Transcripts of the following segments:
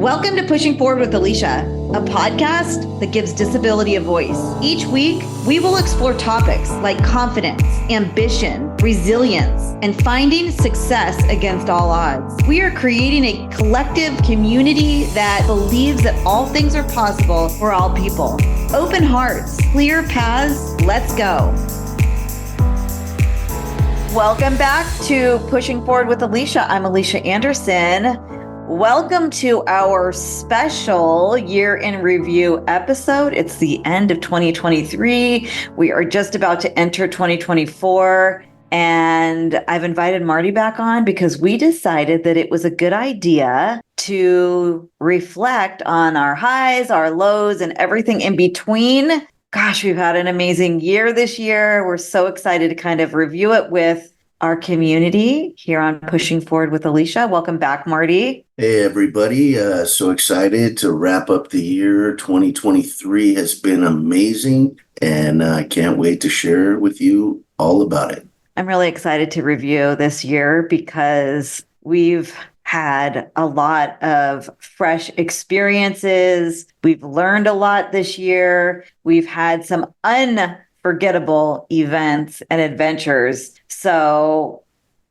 Welcome to Pushing Forward with Alycia, a podcast that gives disability a voice. Each week, we will explore topics like confidence, ambition, resilience, and finding success against all odds. We are creating a collective community that believes that all things are possible for all people. Open hearts, clear paths, let's go. Welcome back to Pushing Forward with Alycia. I'm Alycia Anderson. Welcome to our special year in review episode. It's the end of 2023. We are just about to enter 2024. And I've invited Marty back on because we decided that it was a good idea to reflect on our highs, our lows, and everything in between. Gosh, we've had an amazing year this year. We're so excited to kind of review it with our community here on Pushing Forward with Alycia. Welcome back, Marty. Hey, everybody. So excited to wrap up the year. 2023 has been amazing, and I can't wait to share with you all about it. I'm really excited to review this year because we've had a lot of fresh experiences. We've learned a lot this year. We've had some unforgettable events and adventures. So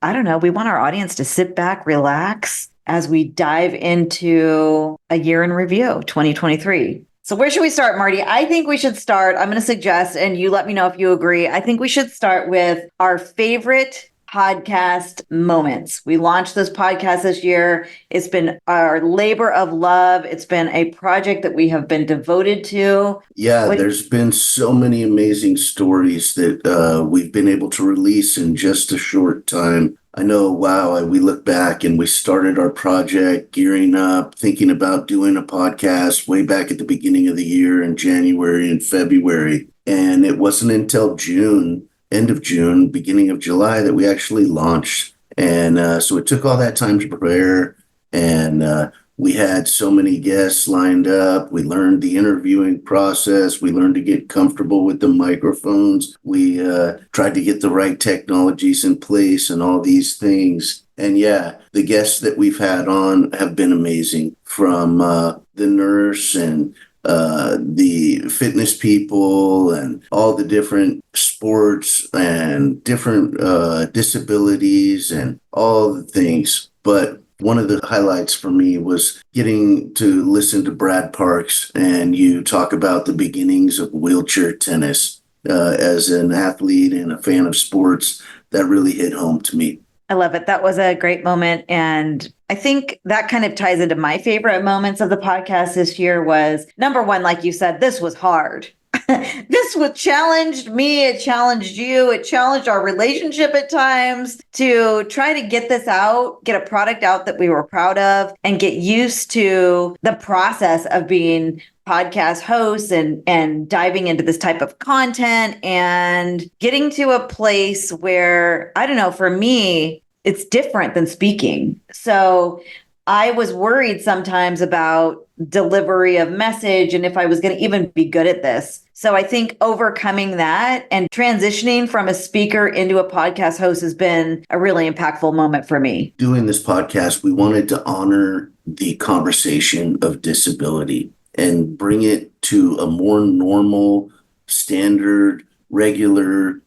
I don't know, we want our audience to sit back, relax as we dive into a year in review, 2023. So where should we start, Marty? I think we should start, I'm going to suggest, and you let me know if you agree, I think we should start with our favorite podcast moments. We launched this podcast this year. It's been our labor of love. It's been a project that we have been devoted to. Yeah, there's been so many amazing stories that we've been able to release in just a short time. I know, wow, we look back and we started our project gearing up, thinking about doing a podcast way back at the beginning of the year in January and February. And it wasn't until June, end of June, beginning of July that we actually launched. And so it took all that time to prepare. And we had so many guests lined up. We learned the interviewing process. We learned to get comfortable with the microphones. We tried to get the right technologies in place and all these things. And yeah, the guests that we've had on have been amazing, from the nurse and the fitness people and all the different sports and different disabilities and all the things. But one of the highlights for me was getting to listen to Brad Parks and you talk about the beginnings of wheelchair tennis. As an athlete and a fan of sports, that really hit home to me. I love it. That was a great moment. And I think that kind of ties into my favorite moments of the podcast this year was, number one, like you said, this was hard. This was challenged me. It challenged you. It challenged our relationship at times to try to get this out, get a product out that we were proud of, and get used to the process of being podcast hosts and diving into this type of content and getting to a place where, I don't know, for me, it's different than speaking. So I was worried sometimes about delivery of message and if I was going to even be good at this. So I think overcoming that and transitioning from a speaker into a podcast host has been a really impactful moment for me. Doing this podcast, we wanted to honor the conversation of disability and bring it to a more normal, standard, regular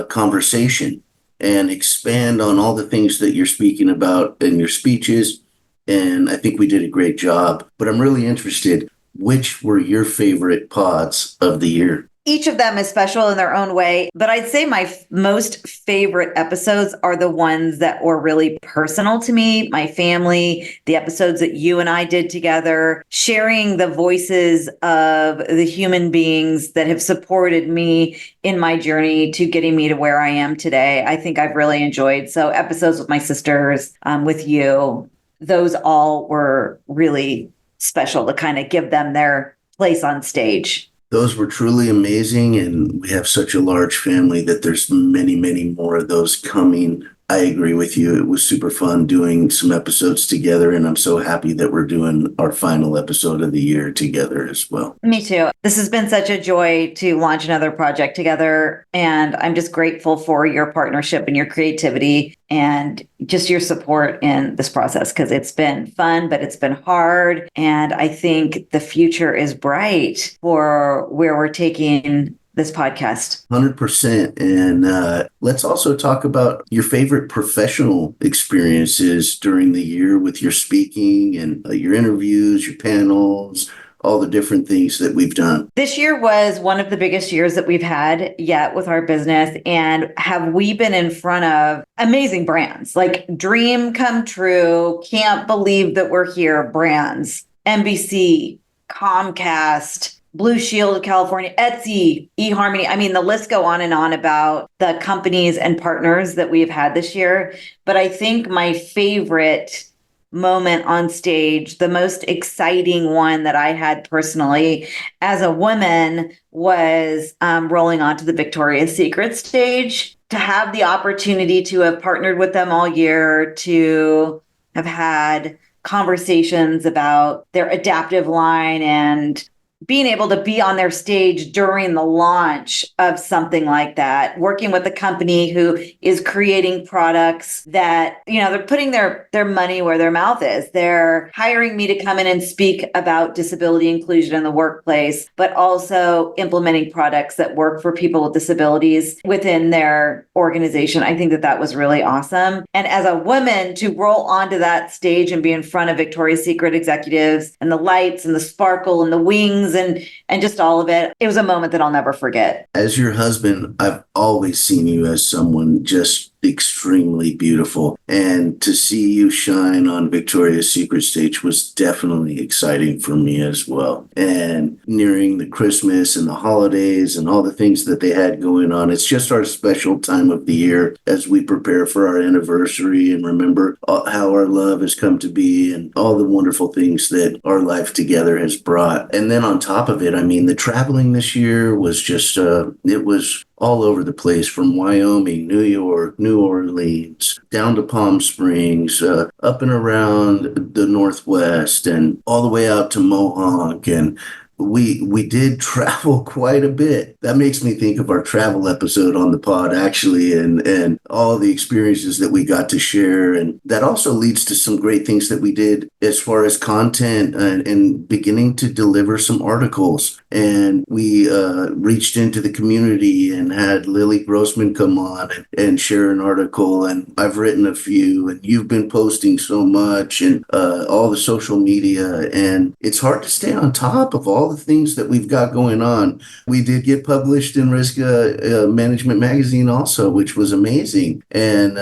conversation and expand on all the things that you're speaking about in your speeches. And I think we did a great job. But I'm really interested, which were your favorite pods of the year? Each of them is special in their own way, but I'd say my most favorite episodes are the ones that were really personal to me, my family, the episodes that you and I did together, sharing the voices of the human beings that have supported me in my journey to getting me to where I am today. I think I've really enjoyed. So episodes with my sisters, with you, those all were really special to kind of give them their place on stage. Those were truly amazing, and we have such a large family that there's many, many more of those coming I agree with you. It was super fun doing some episodes together, and I'm so happy that we're doing our final episode of the year together as well. Me too. This has been such a joy to launch another project together. And I'm just grateful for your partnership and your creativity and just your support in this process, because it's been fun, but it's been hard. And I think the future is bright for where we're taking this podcast. 100%. And let's also talk about your favorite professional experiences during the year with your speaking and your interviews, your panels, all the different things that we've done. This year was one of the biggest years that we've had yet with our business. And have we been in front of amazing brands like Dream Come True, Can't Believe That We're Here brands, NBC, Comcast, Blue Shield, California, Etsy, eHarmony. I mean, the list go on and on about the companies and partners that we've had this year. But I think my favorite moment on stage, the most exciting one that I had personally as a woman, was rolling onto the Victoria's Secret stage. To have the opportunity to have partnered with them all year, to have had conversations about their adaptive line and being able to be on their stage during the launch of something like that, working with a company who is creating products that, they're putting their money where their mouth is. They're hiring me to come in and speak about disability inclusion in the workplace, but also implementing products that work for people with disabilities within their organization. I think that was really awesome. And as a woman, to roll onto that stage and be in front of Victoria's Secret executives and the lights and the sparkle and the wings and just all of it. It was a moment that I'll never forget. As your husband, I've always seen you as someone just extremely beautiful. And to see you shine on Victoria's Secret stage was definitely exciting for me as well. And nearing the Christmas and the holidays and all the things that they had going on, it's just our special time of the year as we prepare for our anniversary and remember how our love has come to be and all the wonderful things that our life together has brought. And then on top of it, I mean, the traveling this year was just, it was all over the place, from Wyoming, New York, New Orleans, down to Palm Springs, up and around the Northwest, and all the way out to Mohawk. And we did travel quite a bit. That makes me think of our travel episode on the pod, actually, and all the experiences that we got to share. And that also leads to some great things that we did as far as content and beginning to deliver some articles. And we reached into the community and had Lily Grossman come on and share an article. And I've written a few, and you've been posting so much, and all the social media. And it's hard to stay on top of all the things that we've got going on. We did get published in Risca Management Magazine also, which was amazing. And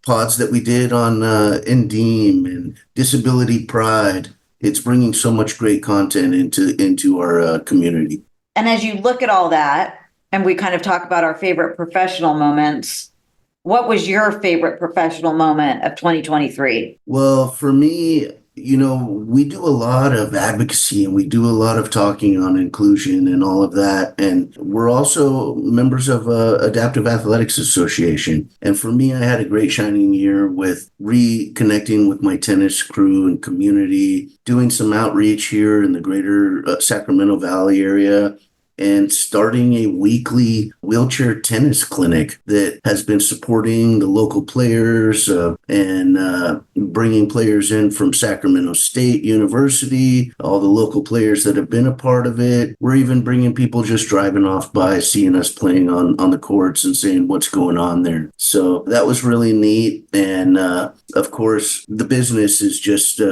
pods that we did on Endeam and Disability Pride. It's bringing so much great content into our community. And as you look at all that, and we kind of talk about our favorite professional moments, what was your favorite professional moment of 2023? Well, for me, we do a lot of advocacy and we do a lot of talking on inclusion and all of that. And we're also members of Adaptive Athletics Association. And for me, I had a great shining year with reconnecting with my tennis crew and community, doing some outreach here in the greater Sacramento Valley area, and starting a weekly wheelchair tennis clinic that has been supporting the local players and bringing players in from Sacramento State University, all the local players that have been a part of it. We're even bringing people just driving off by, seeing us playing on the courts and saying what's going on there. So that was really neat. And of course, the business is just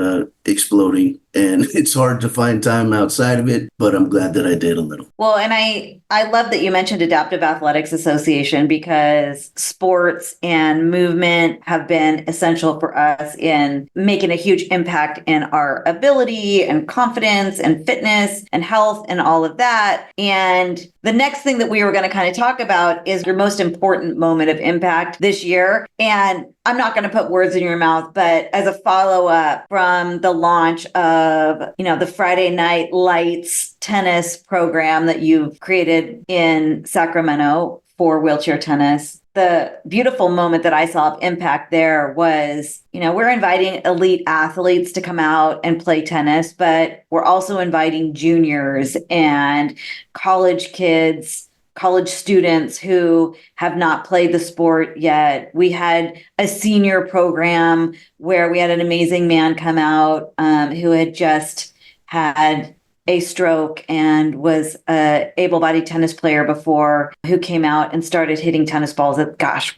exploding. And it's hard to find time outside of it, but I'm glad that I did a little. Well, and I love that you mentioned Adaptive Athletics Association, because sports and movement have been essential for us in making a huge impact in our ability and confidence and fitness and health and all of that. And the next thing that we were going to kind of talk about is your most important moment of impact this year. And I'm not going to put words in your mouth, but as a follow-up from the launch of, the Friday Night Lights tennis program that you've created in Sacramento for wheelchair tennis, the beautiful moment that I saw of impact there was, we're inviting elite athletes to come out and play tennis, but we're also inviting juniors and college kids, college students who have not played the sport yet. We had a senior program where we had an amazing man come out who had just had a stroke and was a able-bodied tennis player before, who came out and started hitting tennis balls at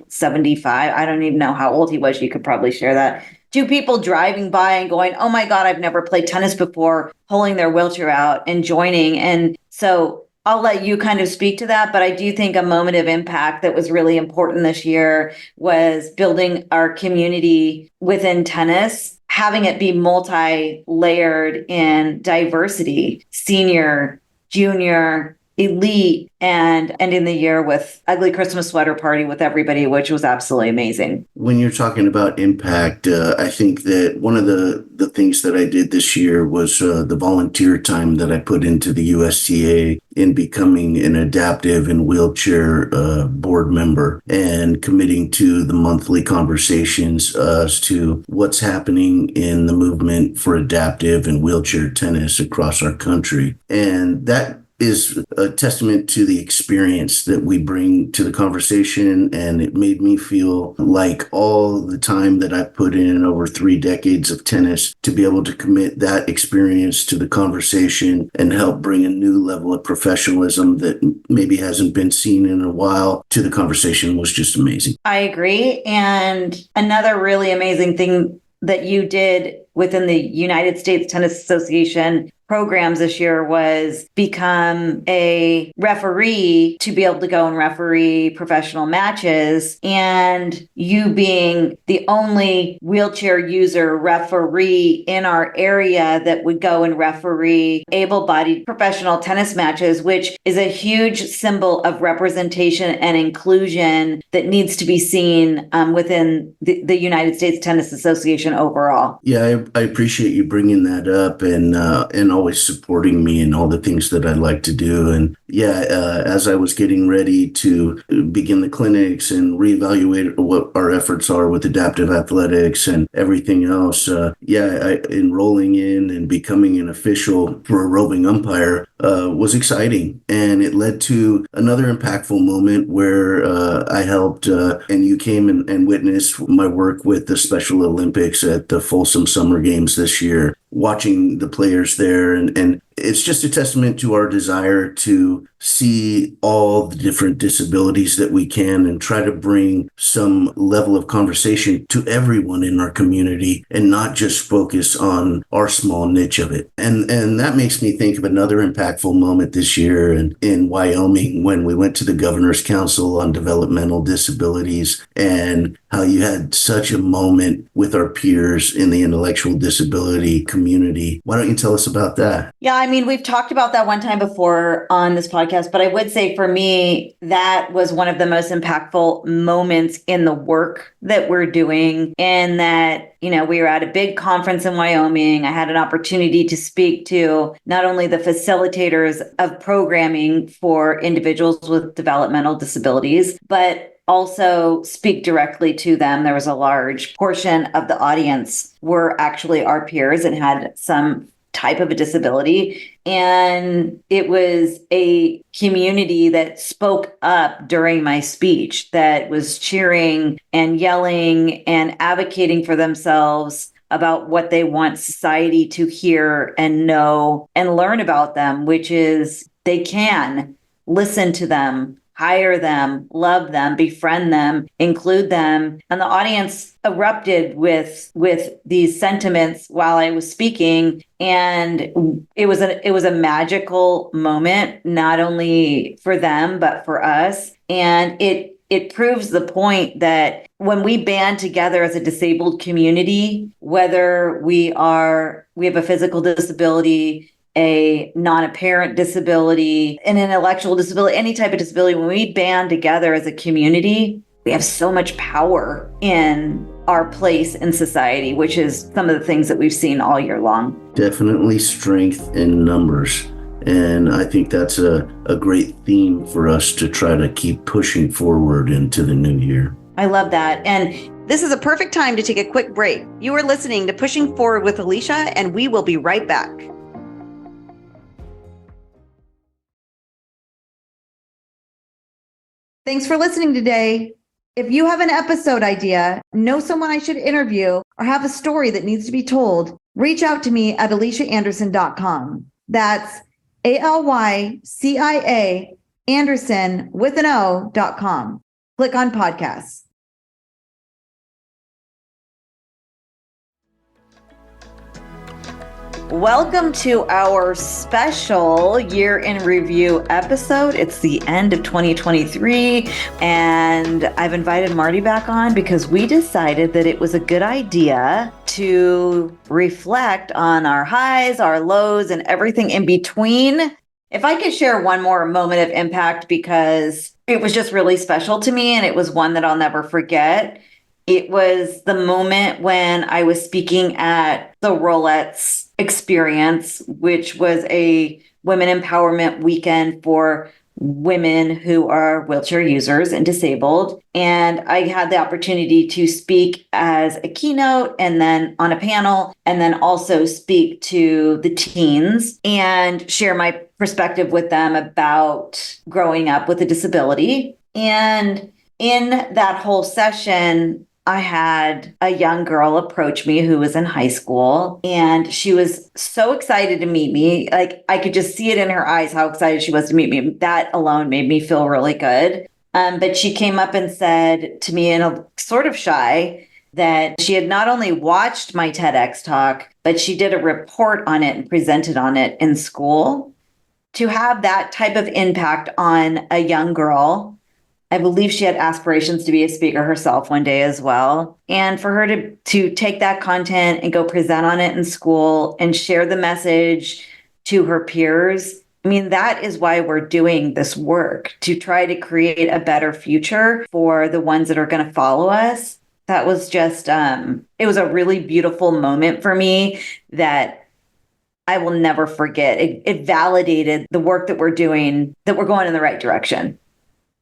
75. I don't even know how old he was. You could probably share that. Two people driving by and going, oh my God, I've never played tennis before, pulling their wheelchair out and joining. And so I'll let you kind of speak to that, but I do think a moment of impact that was really important this year was building our community within tennis, having it be multi-layered in diversity, senior, junior, elite, and ending the year with ugly Christmas sweater party with everybody, which was absolutely amazing. When you're talking about impact, I think that one of the things that I did this year was the volunteer time that I put into the USTA in becoming an adaptive and wheelchair board member and committing to the monthly conversations as to what's happening in the movement for adaptive and wheelchair tennis across our country. And that is a testament to the experience that we bring to the conversation. And it made me feel like all the time that I've put in over 3 decades of tennis to be able to commit that experience to the conversation and help bring a new level of professionalism that maybe hasn't been seen in a while to the conversation was just amazing. I agree. And another really amazing thing that you did within the United States Tennis Association programs this year was become a referee to be able to go and referee professional matches. And you being the only wheelchair user referee in our area that would go and referee able-bodied professional tennis matches, which is a huge symbol of representation and inclusion that needs to be seen within the United States Tennis Association overall. Yeah, I appreciate you bringing that up and always supporting me in all the things that I like to do. And as I was getting ready to begin the clinics and reevaluate what our efforts are with adaptive athletics and everything else, enrolling in and becoming an official for a roving umpire was exciting. And it led to another impactful moment where I helped and you came and witnessed my work with the Special Olympics at the Folsom Summer Games this year, watching the players there. And it's just a testament to our desire to see all the different disabilities that we can and try to bring some level of conversation to everyone in our community and not just focus on our small niche of it. And that makes me think of another impactful moment this year in Wyoming when we went to the Governor's Council on Developmental Disabilities and how you had such a moment with our peers in the intellectual disability community. Why don't you tell us about that? Yeah, I mean, we've talked about that one time before on this podcast, but I would say for me, that was one of the most impactful moments in the work that we're doing. And that, we were at a big conference in Wyoming. I had an opportunity to speak to not only the facilitators of programming for individuals with developmental disabilities, but also speak directly to them. There was a large portion of the audience were actually our peers and had some type of a disability. And it was a community that spoke up during my speech, that was cheering and yelling and advocating for themselves about what they want society to hear and know and learn about them, which is they can listen to them, hire them, love them, befriend them, include them. And the audience erupted with these sentiments while I was speaking. And it was a magical moment, not only for them, but for us. And it proves the point that when we band together as a disabled community, whether we have a physical disability, a non-apparent disability, an intellectual disability, any type of disability, when we band together as a community, we have so much power in our place in society, which is some of the things that we've seen all year long. Definitely strength in numbers. And I think that's a great theme for us to try to keep pushing forward into the new year. I love that. And this is a perfect time to take a quick break. You are listening to Pushing Forward with Alycia, and we will be right back. Thanks for listening today. If you have an episode idea, know someone I should interview, or have a story that needs to be told, reach out to me at AlyciaAnderson.com. That's ALYCIA Anderson with an O.com. Click on podcasts. Welcome to our special year in review episode. It's the end of 2023, and I've invited Marty back on because we decided that it was a good idea to reflect on our highs, our lows, and everything in between. If I could share one more moment of impact, because it was just really special to me, and it was one that I'll never forget. It was the moment when I was speaking at the Rolettes Experience, which was a women empowerment weekend for women who are wheelchair users and disabled. And I had the opportunity to speak as a keynote and then on a panel, and then also speak to the teens and share my perspective with them about growing up with a disability. And in that whole session, I had a young girl approach me who was in high school, and she was so excited to meet me. Like, I could just see it in her eyes how excited she was to meet me. That alone made me feel really good. But she came up and said to me in a sort of shy that she had not only watched my TEDx talk, but she did a report on it and presented on it in school. To have that type of impact on a young girl, I believe she had aspirations to be a speaker herself one day as well. And for her to take that content and go present on it in school and share the message to her peers, I mean, that is why we're doing this work, to try to create a better future for the ones that are going to follow us. That was just, it was a really beautiful moment for me that I will never forget. It validated the work that we're doing, that we're going in the right direction.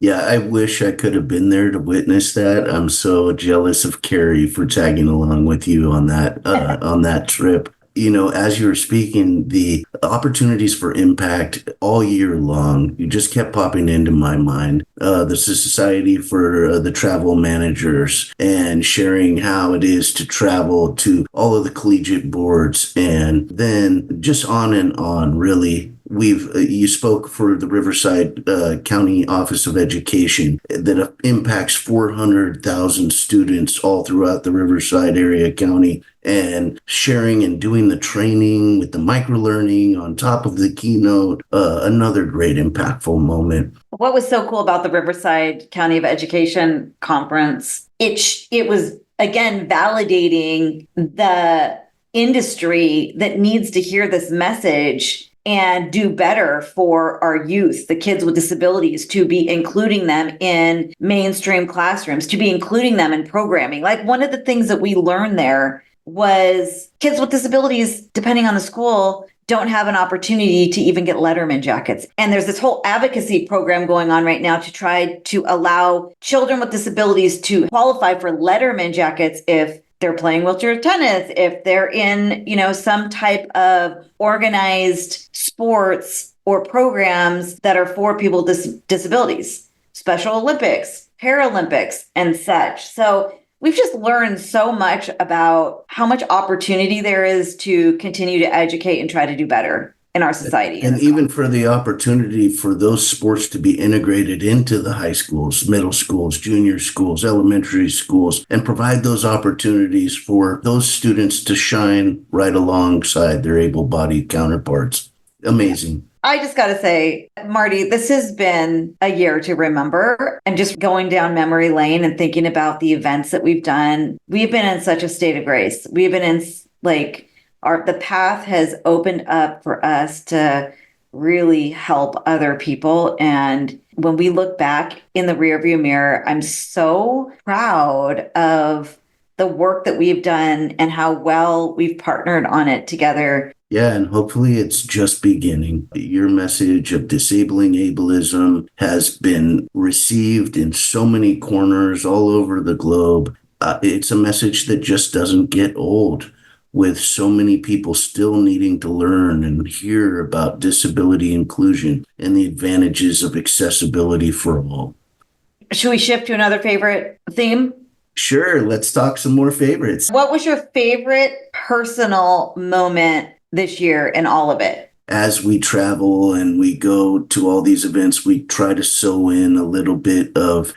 Yeah, I wish I could have been there to witness that. I'm so jealous of Carrie for tagging along with you on that trip. You know, as you were speaking, the opportunities for impact all year long, you just kept popping into my mind. The Society for the Travel Managers, and sharing how it is to travel to all of the collegiate boards, and then just on and on, really. You spoke for the Riverside County Office of Education that impacts 400,000 students all throughout the Riverside area county, and sharing and doing the training with the microlearning on top of the keynote. Another great impactful moment. What was so cool about the Riverside County of Education conference? It was, again, validating the industry that needs to hear this message and do better for our youth, the kids with disabilities, to be including them in mainstream classrooms, to be including them in programming. Like, one of the things that we learned there was kids with disabilities, depending on the school, don't have an opportunity to even get Letterman jackets. And there's this whole advocacy program going on right now to try to allow children with disabilities to qualify for Letterman jackets if they're playing wheelchair tennis, if they're in, some type of organized sports or programs that are for people with disabilities, Special Olympics, Paralympics, and such. So we've just learned so much about how much opportunity there is to continue to educate and try to do better in our society. And even for the opportunity for those sports to be integrated into the high schools, middle schools, junior schools, elementary schools, and provide those opportunities for those students to shine right alongside their able-bodied counterparts. Amazing. I just got to say, Marty, this has been a year to remember. And just going down memory lane and thinking about the events that we've done, we've been in such a state of grace. We've been in the path has opened up for us to really help other people. And when we look back in the rearview mirror, I'm so proud of the work that we've done and how well we've partnered on it together. Yeah, and hopefully it's just beginning. Your message of disabling ableism has been received in so many corners all over the globe. It's a message that just doesn't get old, with so many people still needing to learn and hear about disability inclusion and the advantages of accessibility for all. Should we shift to another favorite theme? Sure, let's talk some more favorites. What was your favorite personal moment this year in all of it? As we travel and we go to all these events, we try to sew in a little bit of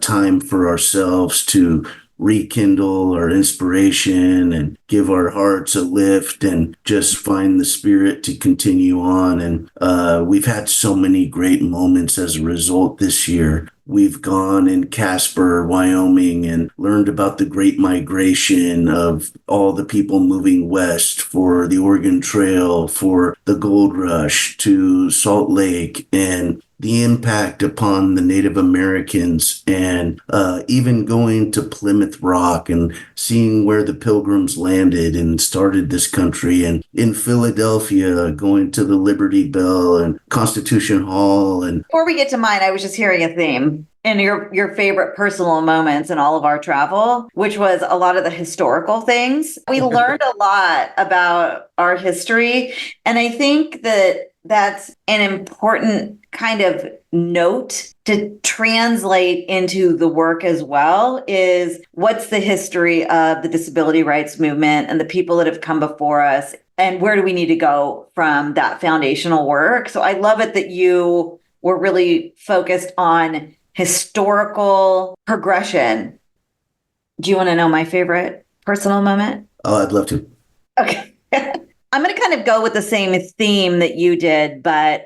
time for ourselves to rekindle our inspiration and give our hearts a lift and just find the spirit to continue on. And we've had so many great moments as a result this year. We've gone in Casper, Wyoming, and learned about the great migration of all the people moving west for the Oregon Trail, for the gold rush to Salt Lake, and the impact upon the Native Americans, and even going to Plymouth Rock and seeing where the Pilgrims landed and started this country, and in Philadelphia, going to the Liberty Bell and Constitution Hall. And before we get to mine, I was just hearing a theme in your favorite personal moments in all of our travel, which was a lot of the historical things. We learned a lot about our history, and I think that that's an important kind of note to translate into the work as well, is what's the history of the disability rights movement and the people that have come before us, and where do we need to go from that foundational work. So I love it that you were really focused on historical progression. Do you want to know my favorite personal moment? Oh, I'd love to. Okay. I'm going to kind of go with the same theme that you did, but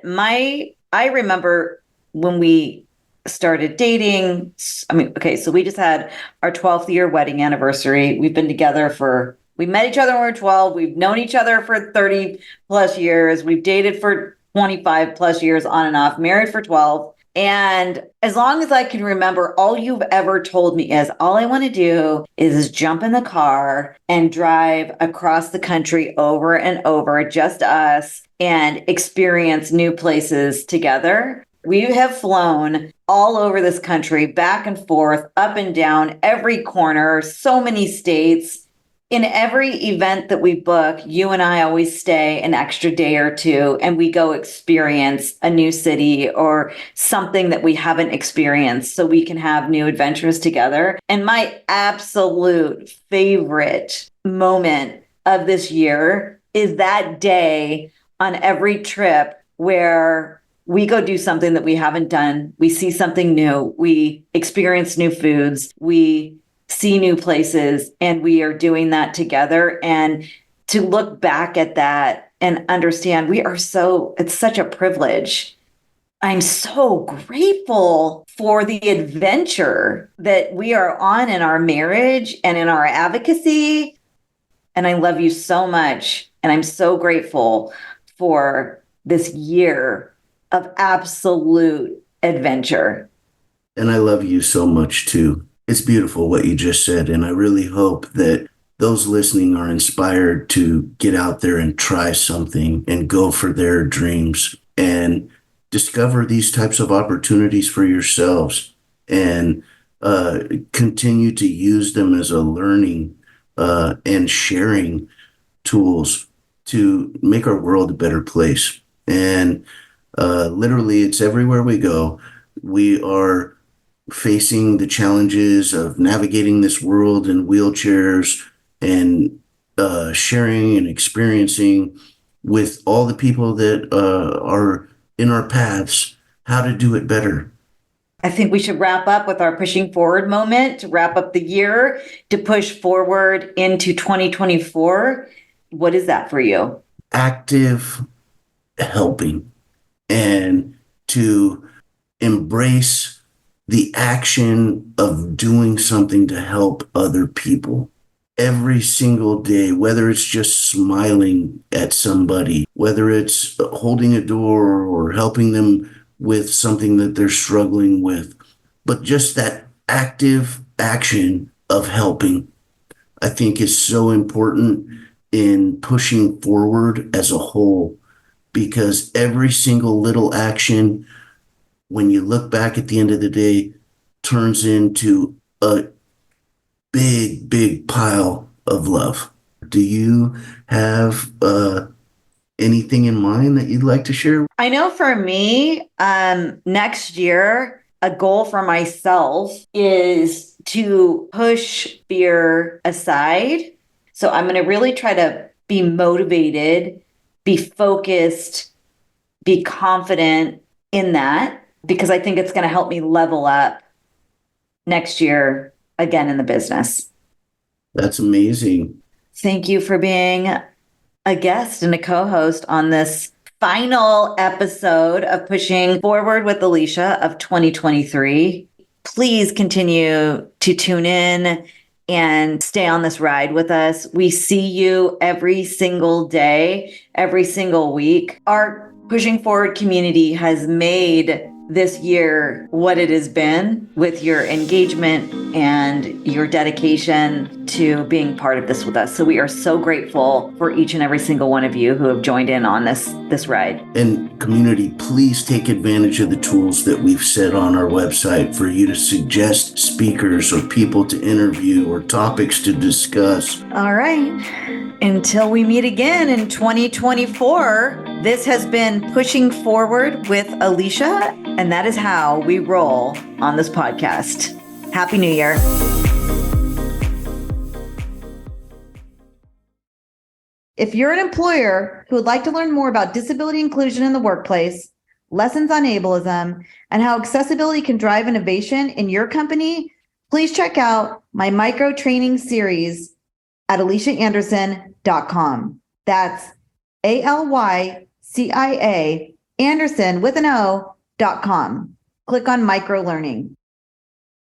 I remember when we started dating. I mean, okay, so we just had our 12th year wedding anniversary. We've been together we met each other when we were 12. We've known each other for 30 plus years. We've dated for 25 plus years on and off, married for 12. And as long as I can remember, all you've ever told me is all I want to do is jump in the car and drive across the country over and over, just us, and experience new places together. We have flown all over this country, back and forth, up and down, every corner, so many states. In every event that we book, you and I always stay an extra day or two, and we go experience a new city or something that we haven't experienced so we can have new adventures together. And my absolute favorite moment of this year is that day on every trip where we go do something that we haven't done. We see something new. We experience new foods. We see new places, and we are doing that together. And to look back at that and understand it's such a privilege. I'm so grateful for the adventure that we are on in our marriage and in our advocacy. And I love you so much. And I'm so grateful for this year of absolute adventure. And I love you so much too. It's beautiful what you just said. And I really hope that those listening are inspired to get out there and try something and go for their dreams and discover these types of opportunities for yourselves, and continue to use them as a learning and sharing tools to make our world a better place. And literally, it's everywhere we go. We are facing the challenges of navigating this world in wheelchairs, and sharing and experiencing with all the people that are in our paths how to do it better. I think we should wrap up with our pushing forward moment to wrap up the year, to push forward into 2024. What is that for you? Active helping, and to embrace the action of doing something to help other people every single day, whether it's just smiling at somebody, whether it's holding a door or helping them with something that they're struggling with, but just that active action of helping, I think, is so important in pushing forward as a whole, because every single little action, when you look back at the end of the day, turns into a big, big pile of love. Do you have anything in mind that you'd like to share? I know for me, next year, a goal for myself is to push fear aside. So I'm going to really try to be motivated, be focused, be confident in that, because I think it's going to help me level up next year again in the business. That's amazing. Thank you for being a guest and a co-host on this final episode of Pushing Forward with Alycia of 2023. Please continue to tune in and stay on this ride with us. We see you every single day, every single week. Our Pushing Forward community has made this year what it has been, with your engagement and your dedication to being part of this with us. So we are so grateful for each and every single one of you who have joined in on this ride. And community, please take advantage of the tools that we've set on our website for you to suggest speakers or people to interview or topics to discuss. All right. Until we meet again in 2024, this has been Pushing Forward with Alycia, and that is how we roll on this podcast. Happy New Year. If you're an employer who would like to learn more about disability inclusion in the workplace, lessons on ableism, and how accessibility can drive innovation in your company, please check out my micro training series at AlyciaAnderson.com. That's ALYCIA Anderson with an O.com. Click on micro learning.